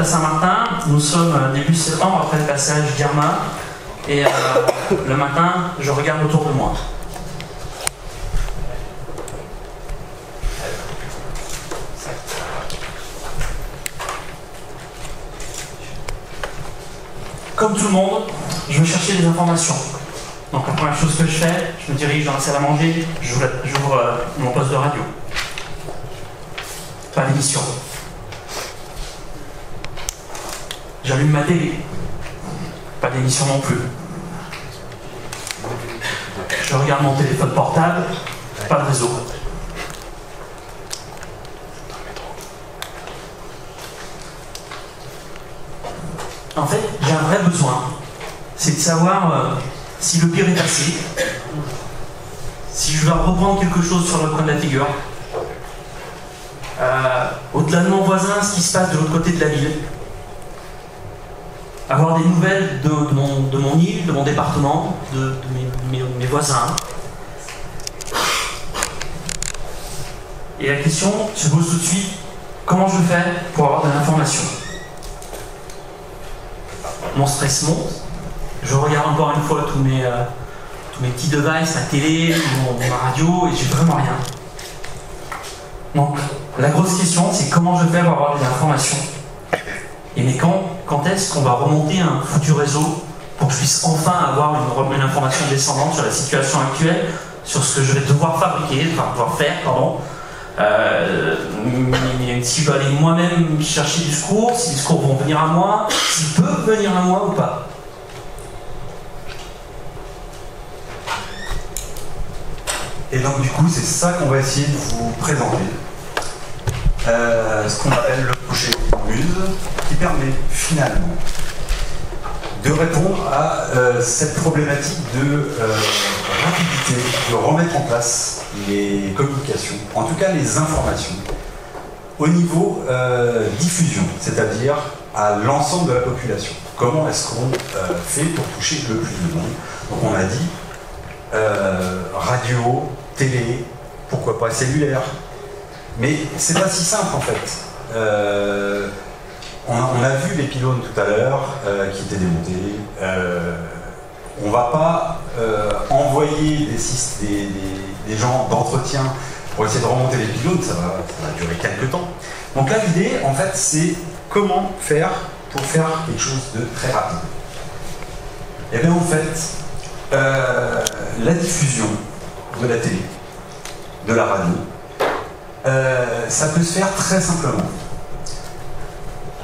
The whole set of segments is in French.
à Saint-Martin. Nous sommes début septembre après le passage d'Irma. Et le matin, je regarde autour de moi. Comme tout le monde, je veux chercher des informations. Donc la première chose que je fais, je me dirige dans la salle à manger, j'ouvre mon poste de radio. Pas d'émission. J'allume ma télé. Pas d'émission non plus. Je regarde mon téléphone portable, pas de réseau. En fait, j'ai un vrai besoin. C'est de savoir si le pire est passé, si je dois reprendre quelque chose sur le coin de la figure, au-delà de mon voisin, ce qui se passe de l'autre côté de la ville, avoir des nouvelles de mon île, de mon département, de mes voisins. Et la question se pose tout de suite, comment je fais pour avoir de l'information? Mon stress monte, je regarde encore une fois tous mes petits devices, ma télé, ma radio, et j'ai vraiment rien. Donc, la grosse question, c'est comment je fais pour avoir des informations? Et mais quand est-ce qu'on va remonter un foutu réseau pour que je puisse enfin avoir une information descendante sur la situation actuelle, sur ce que je vais devoir fabriquer, enfin devoir faire, pardon. Si je dois aller moi-même chercher du secours, si les secours vont venir à moi, s'ils peuvent venir à moi ou pas. Et donc du coup, c'est ça qu'on va essayer de vous présenter. Ce qu'on appelle le projet Muse, qui permet finalement de répondre à cette problématique de rapidité, de remettre en place les communications, en tout cas les informations, au niveau diffusion, c'est-à-dire à l'ensemble de la population. Comment est-ce qu'on fait pour toucher le plus de monde? Donc on a dit radio, télé, pourquoi pas cellulaire, mais c'est pas si simple en fait. On a vu les pylônes tout à l'heure qui étaient démontés. On ne va pas envoyer des gens d'entretien pour essayer de remonter les pylônes, ça va durer quelques temps. Donc là, l'idée, en fait, c'est comment faire pour faire quelque chose de très rapide. Et bien en fait, la diffusion de la télé, de la radio, ça peut se faire très simplement.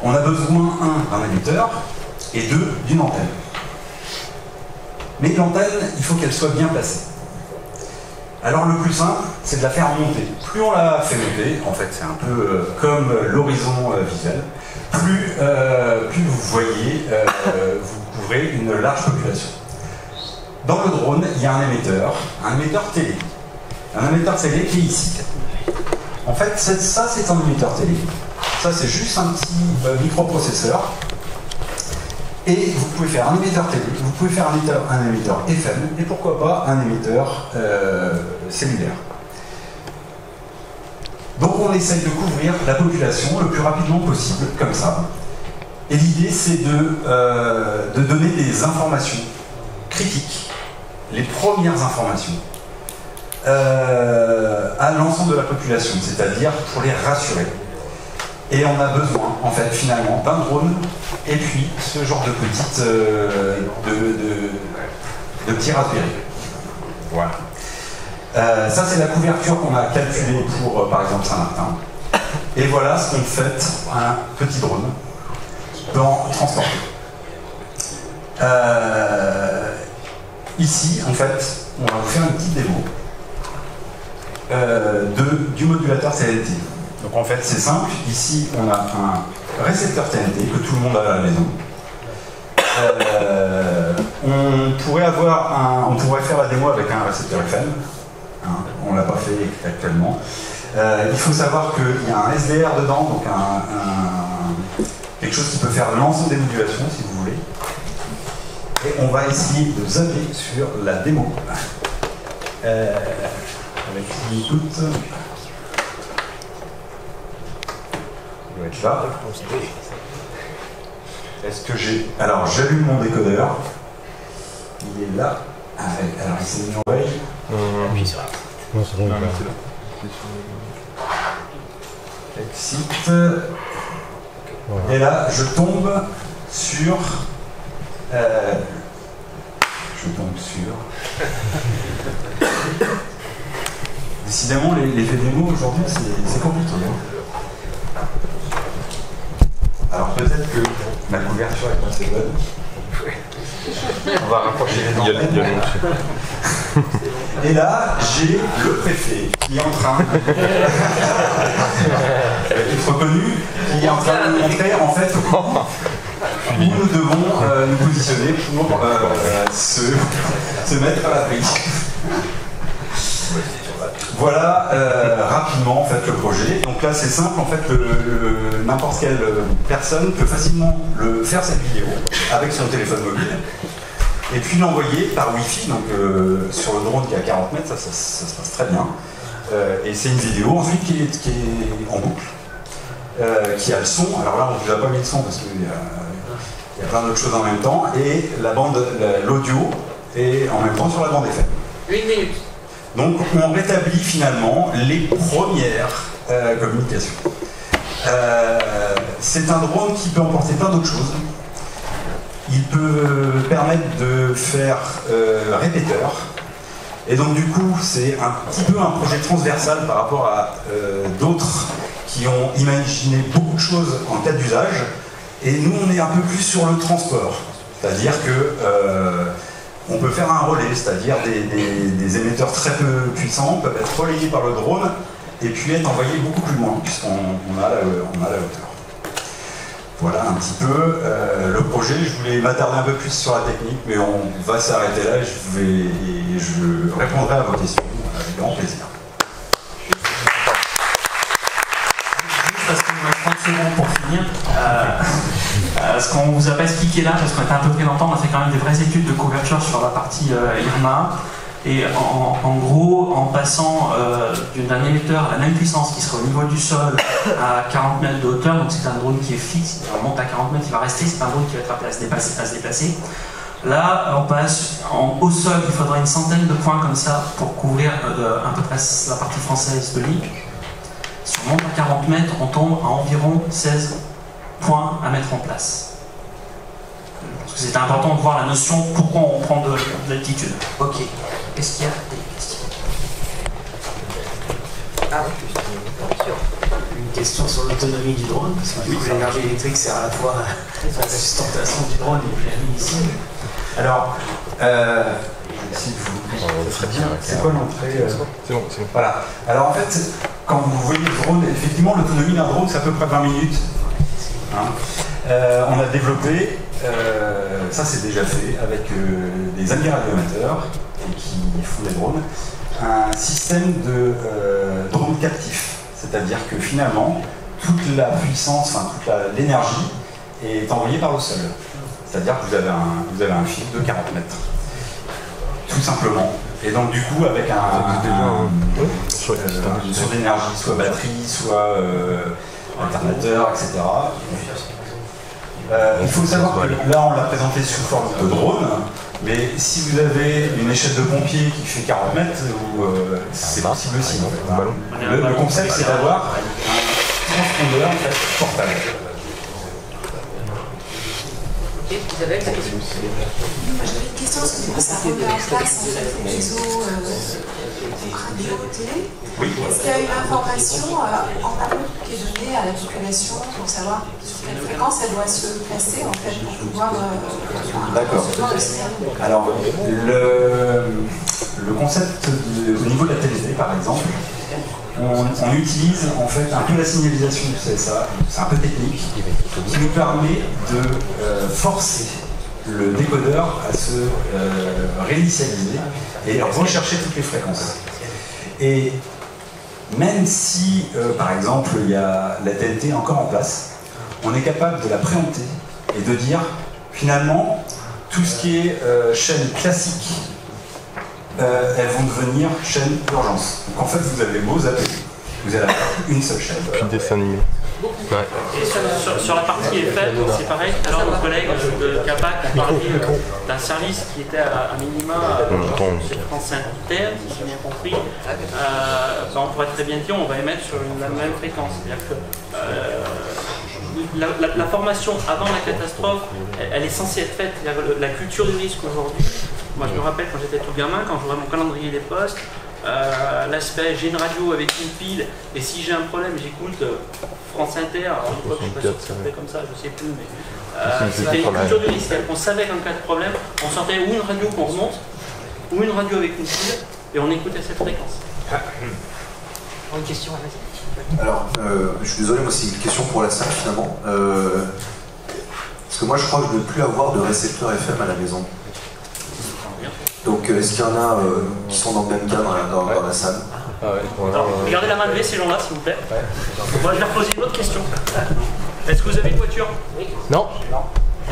On a besoin, d'un émetteur, et deux, d'une antenne. Mais l'antenne, il faut qu'elle soit bien placée. Alors le plus simple, c'est de la faire monter. Plus on la fait monter, en fait c'est un peu comme l'horizon visuel, plus vous voyez, vous couvrez une large population. Dans le drone, il y a un émetteur télé. Un émetteur télé qui est ici. En fait, ça c'est un émetteur télé. Ça c'est juste un petit microprocesseur. Et vous pouvez faire un émetteur télé, vous pouvez faire un émetteur FM, et pourquoi pas un émetteur cellulaire. Donc on essaye de couvrir la population le plus rapidement possible, comme ça. Et l'idée c'est de donner des informations critiques, les premières informations, à l'ensemble de la population, c'est-à-dire pour les rassurer. Et on a besoin, en fait, finalement, d'un drone et puis ce genre de petites, de petits Raspberry. Voilà. Ça, c'est la couverture qu'on a calculée pour, par exemple, Saint-Martin. Et voilà ce qu'on fait un petit drone dans transporter. Ici, en fait, on va vous faire une petite démo du modulateur TNT. Donc en fait c'est simple, ici on a un récepteur TNT que tout le monde a à la maison. On pourrait faire la démo avec un récepteur FM, hein, on ne l'a pas fait actuellement. Il faut savoir qu'il y a un SDR dedans, donc quelque chose qui peut faire l'ensemble des modulations si vous voulez. Et on va essayer de zapper sur la démo. Avec qui écoute. Il doit être là. Est-ce que j'ai... Alors, j'allume mon décodeur. Il est là. Alors, il s'est mis en veille. Oui, c'est vrai. Non, c'est bon, il est là. Exit. Et là, je tombe sur... Décidément, les faits démo aujourd'hui, c'est compliqué. Hein. Alors peut-être que la couverture est pas assez bonne. On va rapprocher les antennes. Et là, j'ai le préfet qui est en train d'être reconnu, qui est en train de nous montrer en fait où nous devons nous positionner pour se mettre à l'abri. Voilà rapidement en fait le projet. Donc là c'est simple en fait, n'importe quelle personne peut facilement faire cette vidéo avec son téléphone mobile et puis l'envoyer par Wi-Fi, donc sur le drone qui est à 40 mètres, ça se passe très bien. Et c'est une vidéo ensuite qui est en boucle, qui a le son. Alors là on ne vous a pas mis le son parce qu'il y a plein d'autres choses en même temps, et l'audio est en même temps sur la bande FM. 1 minute. Donc on rétablit finalement les premières communications. C'est un drone qui peut emporter plein d'autres choses. Il peut permettre de faire répéteur. Et donc du coup c'est un petit peu un projet transversal par rapport à d'autres qui ont imaginé beaucoup de choses en cas d'usage. Et nous on est un peu plus sur le transport. C'est-à-dire que on peut faire un relais, c'est-à-dire des émetteurs très peu puissants peuvent être relayés par le drone et puis être envoyés beaucoup plus loin, puisqu'on a la hauteur. Voilà un petit peu le projet. Je voulais m'attarder un peu plus sur la technique, mais on va s'arrêter là et je répondrai à vos questions avec grand plaisir. Juste parce qu'il nous reste 30 secondes pour finir. Ce qu'on ne vous a pas expliqué là, parce qu'on était un peu pris longtemps, on a fait quand même des vraies études de couverture sur la partie IRMA. Et en gros, en passant d'un émetteur à la même puissance qui sera au niveau du sol à 40 mètres de hauteur, donc c'est un drone qui est fixe, il monte à 40 mètres, il va rester, c'est pas un drone qui va être appelé à se déplacer. Là, on passe au sol, il faudra une centaine de points comme ça pour couvrir à peu près la partie française de l'île. Si on monte à 40 mètres, on tombe à environ 16 points à mettre en place. Parce que c'était important de voir la notion pourquoi on prend de l'altitude. Ok. Est-ce qu'il y a des questions? Ah oui, une question sur l'autonomie du drone, parce que l'énergie électrique sert à la fois à la sustentation du drone et puis la mission. Alors, si vous serait bien. C'est quoi l'entrée C'est bon. Voilà. Alors en fait, quand vous voyez le drone, effectivement l'autonomie d'un drone c'est à peu près 20 minutes. Hein. On a développé, ça c'est déjà fait, avec des amis radioamateurs qui font des drones, un système de drone captif. C'est-à-dire que finalement, toute la puissance, enfin toute l'énergie est envoyée par le sol. C'est-à-dire que vous avez un fil de 40 mètres. Tout simplement. Et donc du coup, avec une source d'énergie, soit batterie, soit alternateur, etc. Il faut savoir que là, on l'a présenté sous forme de drone, mais si vous avez une échelle de pompier qui fait 40 mètres, c'est possible aussi. En fait. Le concept, c'est d'avoir un transpondeur en fait, portable. Isabelle, ta question? J'avais une question, parce que du coup, ça remet en place en fait, les réseaux radio, télé. Oui. Est-ce qu'il y a une information en amont qui est donnée à la population pour savoir sur quelle fréquence elle doit se placer en fait, pour pouvoir recevoir le signal? Alors, le concept au niveau de la télé, par exemple, on utilise en fait un peu la signalisation du CSA, c'est un peu technique, qui nous permet de forcer le décodeur à se réinitialiser et rechercher toutes les fréquences. Et même si, par exemple, il y a la TNT encore en place, on est capable de la préempter et de dire, finalement, tout ce qui est chaîne classique, elles vont devenir chaîne urgence. Donc en fait, vous avez beau zapper, vous allez avoir une seule chaîne. Puis dessin animé. Et sur la partie FM, c'est pareil. Alors nos collègues de CAPAC ont parlé d'un service qui était à minima sur France Inter, si j'ai bien compris. On pourrait très bien dire on va émettre sur la même fréquence. C'est-à-dire que la formation avant la catastrophe, elle est censée être faite. La culture du risque aujourd'hui, moi je me rappelle quand j'étais tout gamin, quand je voyais mon calendrier des postes, l'aspect j'ai une radio avec une pile et si j'ai un problème j'écoute France Inter, alors je ne sais pas si ça s'appelait comme ça, je ne sais plus, mais c'était une culture du risque. On savait qu'en cas de problème, on sortait ou une radio qu'on remonte, ou une radio avec une pile, et on écoutait cette fréquence. Une question, vas-y. Alors, je suis désolé, moi c'est une question pour la salle finalement. Parce que moi je crois que je ne veux plus avoir de récepteur FM à la maison. Donc est-ce qu'il y en a qui sont dans le même cas dans la salle? Alors, regardez la main levée ces gens-là s'il vous plaît. Moi je vais reposer une autre question. Est-ce que vous avez une voiture? Non.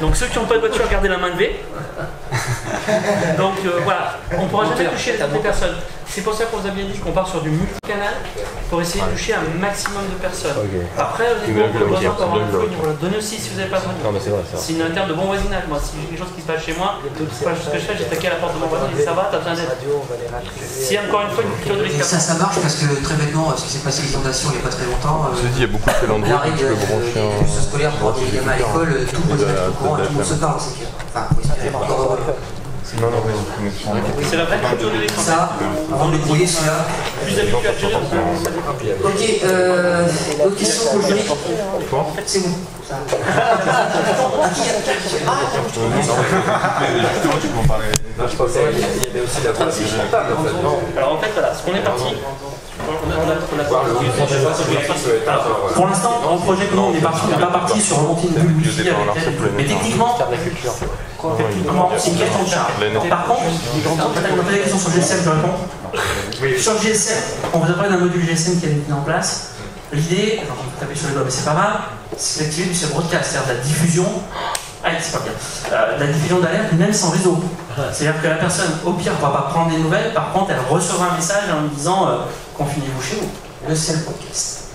Donc ceux qui n'ont pas de voiture, gardez la main levée. Donc voilà, on ne pourra jamais toucher les autres personnes. C'est pour ça qu'on vous a bien dit qu'on part sur du multicanal pour essayer de toucher un maximum de personnes. Après, honnêtement, pour le donner aussi si vous n'avez pas de voiture. C'est un terme de bon voisinage. Moi, si j'ai quelque chose qui se passe chez moi, c'est pas juste ce que je fais, j'ai toqué à la porte de mon voisin, et ça va, t'as besoin d'aide. Si encore une fois une culture de risque. Ça marche parce que très bêtement, ce qui s'est passé les inondations il n'y a pas très longtemps. Je dis, il y a beaucoup de calendriers. La règle des bus scolaires pour envoyer les gamins à l'école, tout le monde est au courant, tout le monde se parle. Enfin, c'est encore heureux. Non, c'est la vraie culture du risque. Ça, avant de débrouiller celui-là. Plus habitué à gérer. Ok, autre question pour le jury. C'est bon. Alors en fait, voilà, ce qu'on est parti. Pour l'instant, dans le projet que nous on n'est pas parti sur remonter une bulle wifi avec elle. Mais techniquement, c'est une question de charge. Par contre, on a posé des questions sur le GSM, je réponds. Sur le GSM, on vous a parlé d'un module GSM qui a été mis en place. L'idée, alors je vais taper sur les doigts, mais c'est pas grave, c'est d'activer du broadcast, c'est-à-dire de la diffusion. Ah, c'est pas bien. La diffusion d'alerte, même sans réseau. C'est-à-dire que la personne, au pire, ne va pas prendre des nouvelles, par contre, elle recevra un message en lui disant confinez-vous chez vous. Le seul podcast.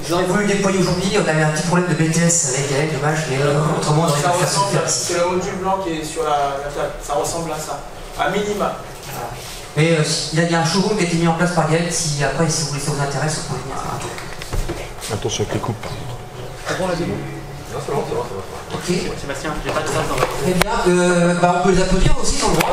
J'aurais voulu le déployer aujourd'hui, on avait un petit problème de BTS avec elle, dommage, mais autrement on aurait pu faire ça. C'est le module blanc qui est sur la table, ça ressemble à ça, à minima. Mais il y a un showroom qui a été mis en place par Gaël, si après si ça vous intéresse, vous pouvez venir faire un tour. attention avec les coupes. C'est bon la démo? Non, c'est bon. Ok. Sébastien, j'ai pas de trace dans Très bien, on peut les applaudir aussi dans le droit.